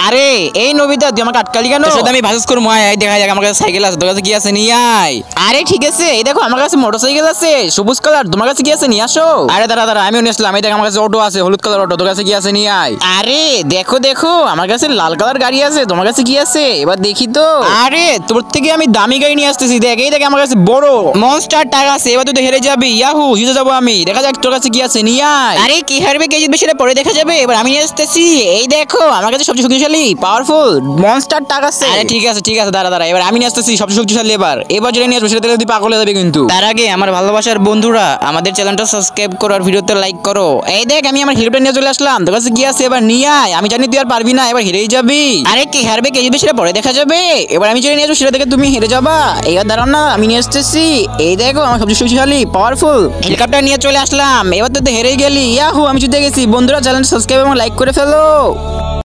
আরে এই নবিতা তুই আমাকে আটকালি কেন? তোর সাথে আমি ভার্সেস করবো। আয় দেখা যাক, আমার কাছে সাইকেল আছে, তোর কাছে কি আছে নিয়ে আয়। আরে ঠিক আছে, এই দেখো আমার কাছে মোটরসাইকেল আছে সবুজ কালার, তোমার কাছে কি আছে নিয়ে আসো। আরে দাঁড়া দাঁড়া, আমিও নিয়ে আসলাম। এই দেখ আমার কাছে অটো আছে, হলুদ কালার অটো, তোর কাছে কি আছে নিয়ে আয়। আরে দেখো দেখো আমার কাছে লাল কালার গাড়ি আছে, তোমার কাছে কি আছে এবার দেখি তো। আরে তোর থেকে আমি দামি গাড়ি নিয়ে আসতেছি, দেখ এই দেখ আমার কাছে বড় মনস্টার টাকা আছে। এবার তুই তো হেরে যাবি, ইয়াহু জিতে যাবো আমি। দেখা যাক তোর কাছে কি আছে নিয়ে আয়। আরে কি হারবে কে জিতবে সেটা পরে দেখা যাবে, এবার আমি নিয়ে আসতেছি। এই দেখো আমার কাছে সবচেয়ে শক্তিশালী পাওয়ারফুল মনস্টার টাকা আছে। আরে ঠিক আছে দাঁড়া দাঁড়া, এবার আমি নিয়ে আসতেছি সবচেয়ে শক্তিশালী। এবার যেটা নিয়ে আসবো সেটা তুই পাগল হয়ে যাবে কিন্তু। তার আগে আমার ভালোবাসার বন্ধুরা আমাদের চ্যানেলটা সাবস্ক্রাইব করো আর ভিডিওতে লাইক করো। এই দেখ আমি আমার হিরোটা নিয়ে চলে আসলাম, তোর কাছে কি আছে এবার নিয়ে আয়। আমি জানি তুই আর পারবি না, এবার হেরেই যাবি। আরে কি হারবে কে জিতবে সেটা পরে দেখা যাবে, এবার আমি যেটা নিয়ে আসবো সেটা দেখে তুমি হেরে যাবা। এবার দাঁড়াও না, আমি নিয়ে আসতেছি। এই দেখো আমার সবচেয়ে শক্তিশালী পাওয়ারফুল হেলিকপ্টার নিয়ে চলে আসলাম। এবার তো হেরেই গেলি, ইয়াহু আমি জিতে গেছি। বন্ধুরা চ্যানেল সাবস্ক্রাইব এবং লাইক করে ফেলো।